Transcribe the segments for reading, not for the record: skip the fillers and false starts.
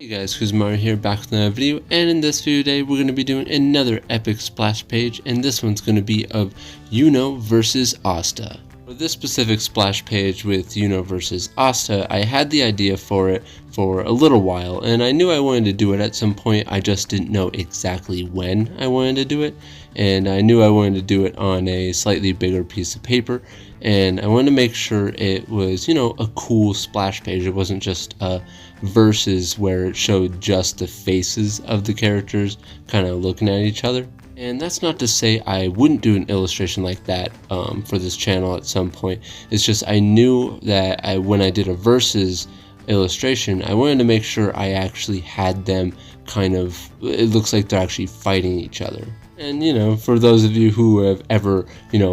Hey guys, KUZO here, back with another video, and in this video today we're going to be doing another epic splash page, and this one's going to be of Yuno versus Asta. For this specific splash page with Yuno versus Asta, I had the idea for it for a little while, and I knew I wanted to do it at some point. I just didn't know exactly when I wanted to do it, and I knew I wanted to do it on a slightly bigger piece of paper, and I wanted to make sure it was, a cool splash page. It wasn't just a versus where it showed just the faces of the characters kind of looking at each other. And that's not to say I wouldn't do an illustration like that for this channel at some point. It's just I knew that when I did a versus illustration, I wanted to make sure I actually had them kind of, it looks like they're actually fighting each other. And for those of you who have ever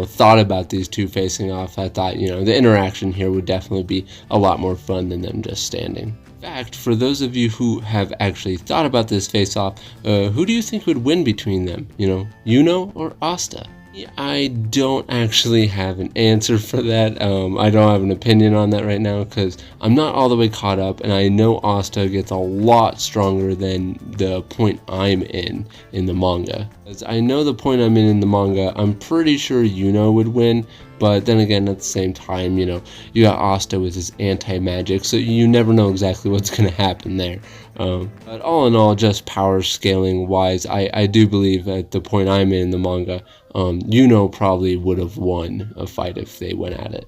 thought about these two facing off, I thought the interaction here would definitely be a lot more fun than them just standing. In fact, for those of you who have actually thought about this face-off, who do you think would win between them? Yuno or Asta? I don't actually have an answer for that. I don't have an opinion on that right now because I'm not all the way caught up, and I know Asta gets a lot stronger than the point I'm in the manga. As I know the point I'm in the manga, I'm pretty sure Yuno would win. But then again, at the same time, you got Asta with his anti-magic, so you never know exactly what's going to happen there. But all in all, just power scaling wise, I do believe at the point I'm in the manga, Yuno probably would have won a fight if they went at it.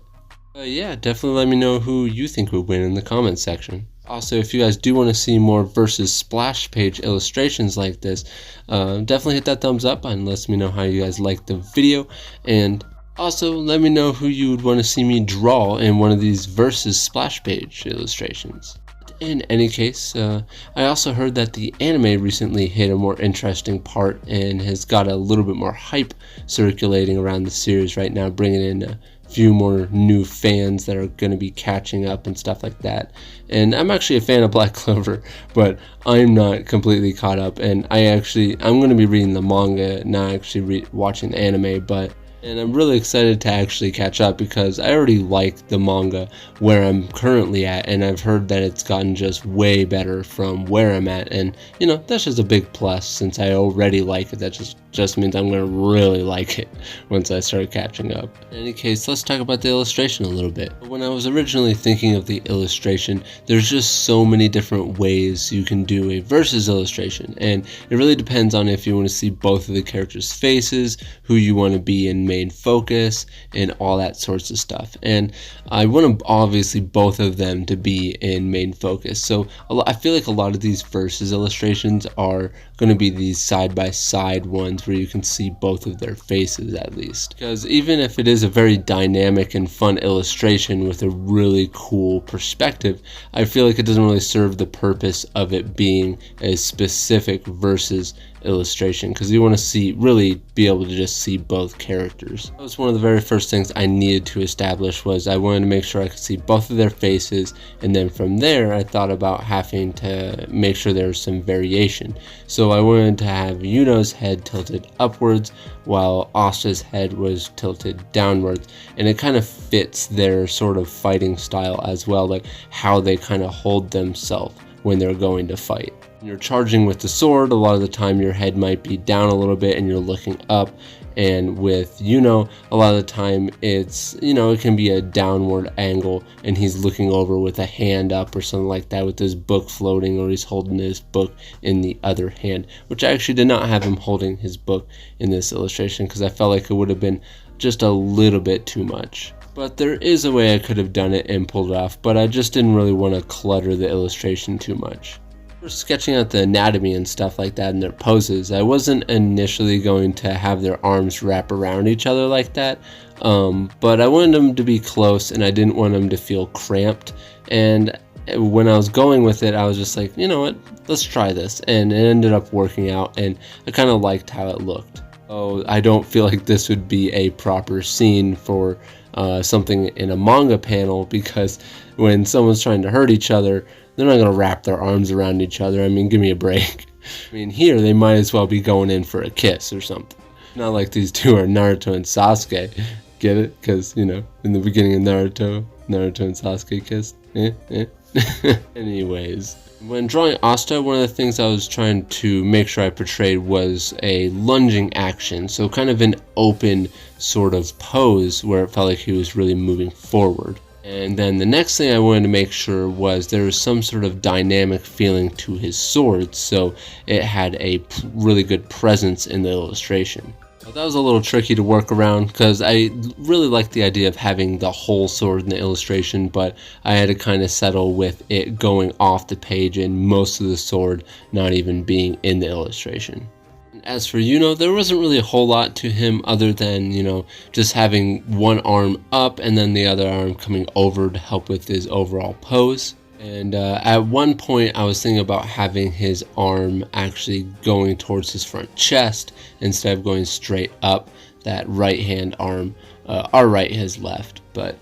Yeah, definitely let me know who you think would win in the comments section. Also, if you guys do want to see more versus splash page illustrations like this, definitely hit that thumbs up and let me know how you guys like the video. And also, let me know who you would want to see me draw in one of these versus splash page illustrations. In any case, I also heard that the anime recently hit a more interesting part and has got a little bit more hype circulating around the series right now, bringing in a few more new fans that are going to be catching up and stuff like that. And I'm actually a fan of Black Clover, but I'm not completely caught up, and I'm going to be reading the manga, not actually watching the anime, and I'm really excited to actually catch up because I already like the manga where I'm currently at, and I've heard that it's gotten just way better from where I'm at, and that's just a big plus. Since I already like it, that just means I'm going to really like it once I start catching up. In any case, let's talk about the illustration a little bit. When I was originally thinking of the illustration, there's just so many different ways you can do a versus illustration, and it really depends on if you want to see both of the characters' faces, who you want to be in main focus, and all that sorts of stuff. And I want obviously both of them to be in main focus, so I feel like a lot of these versus illustrations are going to be these side-by-side ones where you can see both of their faces at least. Because even if it is a very dynamic and fun illustration with a really cool perspective, I feel like it doesn't really serve the purpose of it being a specific versus illustration, because you want to really be able to just see both characters. That was one of the very first things I needed to establish, was I wanted to make sure I could see both of their faces, and then from there I thought about having to make sure there was some variation. So I wanted to have Yuno's head tilted upwards while Asta's head was tilted downwards, and it kind of fits their sort of fighting style as well, like how they kind of hold themselves when they're going to fight. When you're charging with the sword, a lot of the time your head might be down a little bit and you're looking up, and with Yuno, a lot of the time it's, it can be a downward angle and he's looking over with a hand up or something like that with his book floating, or he's holding his book in the other hand, which I actually did not have him holding his book in this illustration because I felt like it would have been just a little bit too much. But there is a way I could have done it and pulled it off, but I just didn't really want to clutter the illustration too much. For sketching out the anatomy and stuff like that and their poses, I wasn't initially going to have their arms wrap around each other like that, but I wanted them to be close and I didn't want them to feel cramped. And when I was going with it, I was just like, you know what, let's try this, and it ended up working out, and I kind of liked how it looked. Oh, I don't feel like this would be a proper scene for something in a manga panel, because when someone's trying to hurt each other, they're not going to wrap their arms around each other. I mean, give me a break. I mean, here they might as well be going in for a kiss or something. Not like these two are Naruto and Sasuke. Get it? Because, in the beginning of Naruto and Sasuke kissed. Anyways. When drawing Asta, one of the things I was trying to make sure I portrayed was a lunging action, so kind of an open sort of pose where it felt like he was really moving forward. And then the next thing I wanted to make sure was there was some sort of dynamic feeling to his sword, so it had a really good presence in the illustration. That was a little tricky to work around because I really liked the idea of having the whole sword in the illustration, but I had to kind of settle with it going off the page and most of the sword not even being in the illustration. As for Yuno, there wasn't really a whole lot to him other than, just having one arm up and then the other arm coming over to help with his overall pose. And at one point I was thinking about having his arm actually going towards his front chest instead of going straight up that right hand arm, our right, his left. But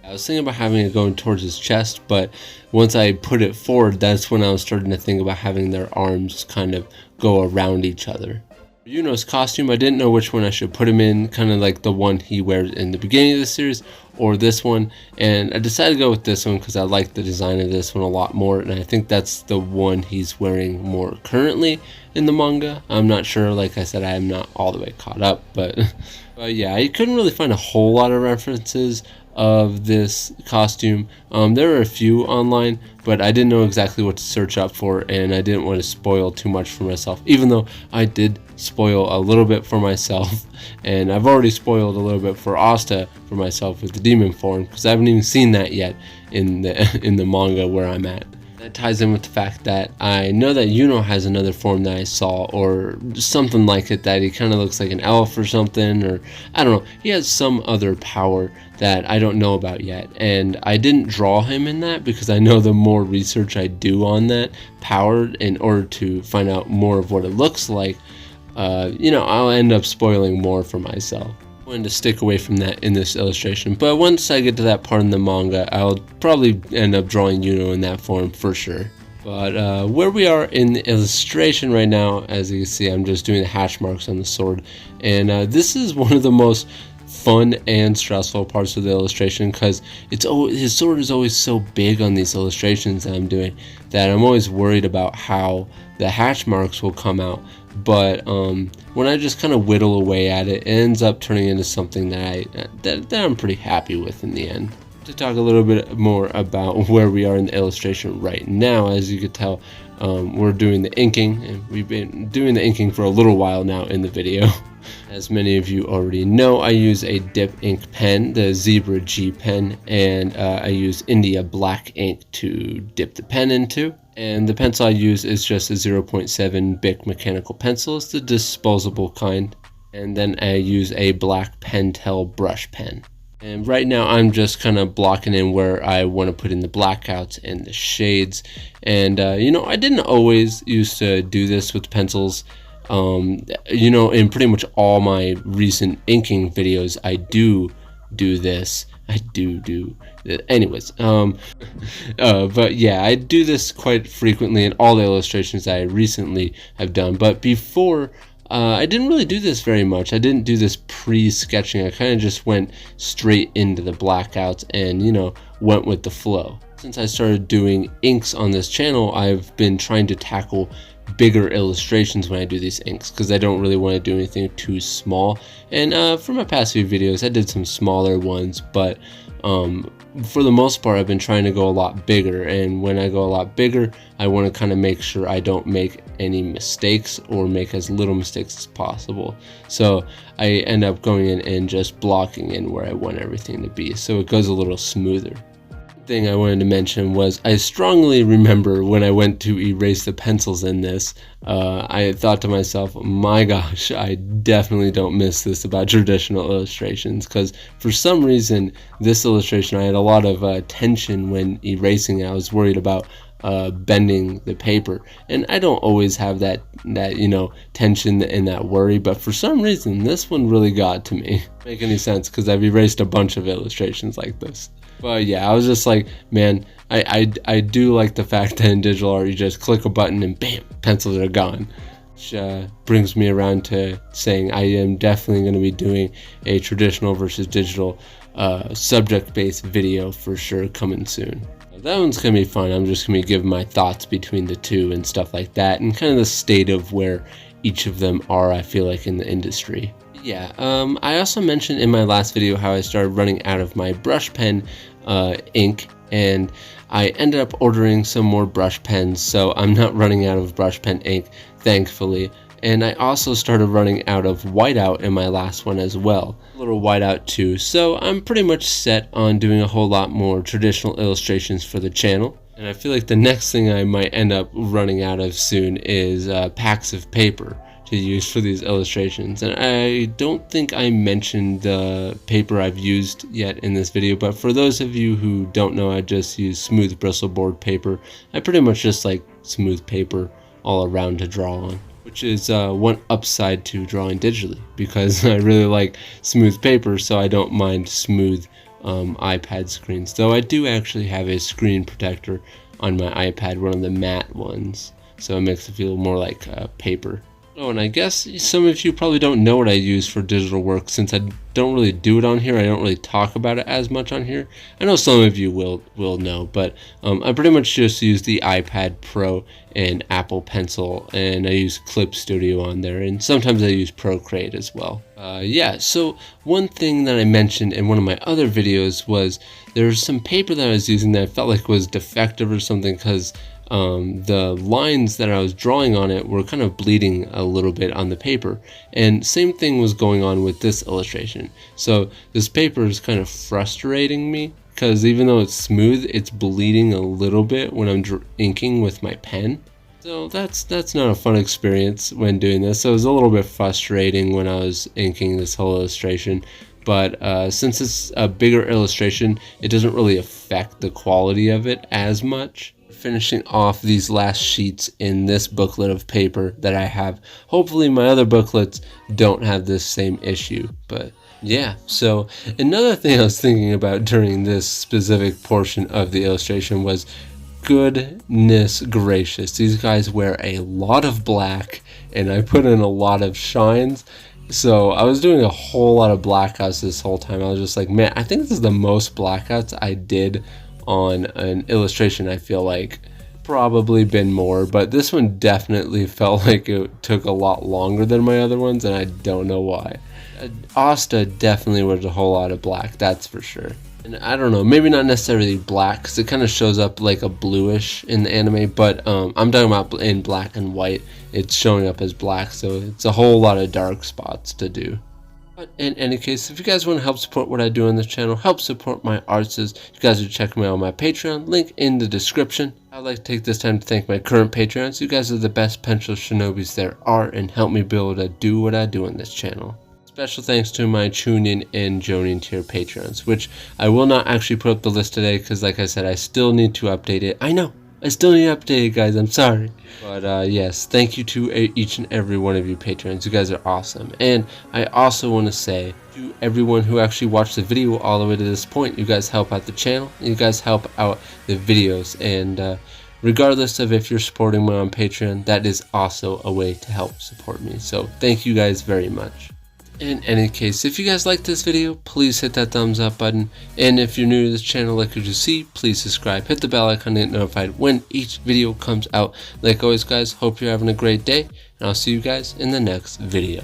I was thinking about having it going towards his chest, but once I put it forward, that's when I was starting to think about having their arms kind of go around each other. Yuno's costume, I didn't know which one I should put him in, kind of like the one he wears in the beginning of the series or this one, and I decided to go with this one because I like the design of this one a lot more, and I think that's the one he's wearing more currently in the manga. I'm not sure, like I said, I am not all the way caught up, but yeah, I couldn't really find a whole lot of references of this costume. There were a few online, but I didn't know exactly what to search up for, and I didn't want to spoil too much for myself, even though I did spoil a little bit for myself, and I've already spoiled a little bit for Asta for myself with the demon form, because I haven't even seen that yet in the manga where I'm at. That ties in with the fact that I know that Yuno has another form that I saw, or something like it, that he kind of looks like an elf or something, or I don't know, he has some other power that I don't know about yet, and I didn't draw him in that because I know the more research I do on that power in order to find out more of what it looks like, I'll end up spoiling more for myself. I wanted to stick away from that in this illustration, but once I get to that part in the manga, I'll probably end up drawing Yuno in that form for sure. But where we are in the illustration right now, as you can see, I'm just doing the hash marks on the sword, and this is one of the most fun and stressful parts of the illustration because his sword is always so big on these illustrations that I'm doing that I'm always worried about how the hash marks will come out. But when I just kind of whittle away at it, it ends up turning into something that I'm pretty happy with in the end. To talk a little bit more about where we are in the illustration right now, as you could tell, we're doing the inking, and we've been doing the inking for a little while now in the video. As many of you already know, I use a dip ink pen, the Zebra G pen, and I use India black ink to dip the pen into. And the pencil I use is just a 0.7 Bic mechanical pencil. It's the disposable kind. And then I use a black Pentel brush pen. And right now I'm just kind of blocking in where I want to put in the blackouts and the shades. And I didn't always used to do this with pencils. In pretty much all my recent inking videos, I do this. Anyways, but yeah, I do this quite frequently in all the illustrations that I recently have done. But before, I didn't really do this very much. I didn't do this pre-sketching. I kind of just went straight into the blackouts and, went with the flow. Since I started doing inks on this channel, I've been trying to tackle bigger illustrations when I do these inks because I don't really want to do anything too small. And for my past few videos, I did some smaller ones, but for the most part, I've been trying to go a lot bigger. And when I go a lot bigger, I want to kind of make sure I don't make any mistakes or make as little mistakes as possible. So I end up going in and just blocking in where I want everything to be, so it goes a little smoother. Thing I wanted to mention was I strongly remember when I went to erase the pencils in this, I thought to myself, my gosh, I definitely don't miss this about traditional illustrations, because for some reason this illustration I had a lot of tension when erasing it. I was worried about bending the paper, and I don't always have that tension and that worry, but for some reason this one really got to me. Make any sense, because I've erased a bunch of illustrations like this. But yeah, I was just like, man, I do like the fact that in digital art you just click a button and bam, pencils are gone. Which brings me around to saying I am definitely going to be doing a traditional versus digital subject-based video for sure coming soon. That one's gonna be fun. I'm just gonna give my thoughts between the two and stuff like that, and kind of the state of where each of them are, I feel like, in the industry. Yeah, I also mentioned in my last video how I started running out of my brush pen ink, and I ended up ordering some more brush pens, so I'm not running out of brush pen ink, thankfully. And I also started running out of whiteout in my last one as well, a little whiteout too, so I'm pretty much set on doing a whole lot more traditional illustrations for the channel. And I feel like the next thing I might end up running out of soon is packs of paper to use for these illustrations. And I don't think I mentioned the paper I've used yet in this video, but for those of you who don't know, I just use smooth bristboard paper. I pretty much just like smooth paper all around to draw on, which is one upside to drawing digitally, because I really like smooth paper, so I don't mind smooth iPad screens. Though I do actually have a screen protector on my iPad, one of the matte ones, so it makes it feel more like paper. Oh, and I guess some of you probably don't know what I use for digital work, since I don't really do it on here. I don't really talk about it as much on here. I know some of you will know, but I pretty much just use the iPad Pro and Apple Pencil, and I use Clip Studio on there, and sometimes I use Procreate as well. Yeah, so one thing that I mentioned in one of my other videos was there was some paper that I was using that I felt like was defective or something, because the lines that I was drawing on it were kind of bleeding a little bit on the paper, and same thing was going on with this illustration. So this paper is kind of frustrating me, because even though it's smooth, it's bleeding a little bit when I'm inking with my pen. So that's not a fun experience when doing this. So it was a little bit frustrating when I was inking this whole illustration. But since it's a bigger illustration, it doesn't really affect the quality of it as much. Finishing off these last sheets in this booklet of paper that I have. Hopefully my other booklets don't have this same issue, but yeah. So another thing I was thinking about during this specific portion of the illustration was, goodness gracious, these guys wear a lot of black, and I put in a lot of shines. So I was doing a whole lot of blackouts this whole time. I was just like, man, I think this is the most blackouts I did on an illustration. I feel like probably been more, but this one definitely felt like it took a lot longer than my other ones, and I don't know why. Asta definitely wears a whole lot of black, that's for sure. And I don't know, maybe not necessarily black, because it kind of shows up like a bluish in the anime, but I'm talking about in black and white. It's showing up as black, so it's a whole lot of dark spots to do. But in any case, if you guys want to help support what I do on this channel, help support my arts, you guys are checking me out on my Patreon, link in the description. I'd like to take this time to thank my current Patreons. You guys are the best pencil shinobis there are, and help me be able to do what I do on this channel. Special thanks to my Chunin and Jonin tier Patreons, which I will not actually put up the list today, because like I said, I still need to update it. I know, I still need to update it, guys, I'm sorry. But yes, thank you to each and every one of you Patreons. You guys are awesome. And I also want to say to everyone who actually watched the video all the way to this point, you guys help out the channel, you guys help out the videos, and regardless of if you're supporting me on Patreon, that is also a way to help support me. So thank you guys very much. In any case, if you guys like this video, please hit that thumbs up button, and if you're new to this channel like you just see, please subscribe, hit the bell icon to get notified when each video comes out. Like always guys, hope you're having a great day, and I'll see you guys in the next video.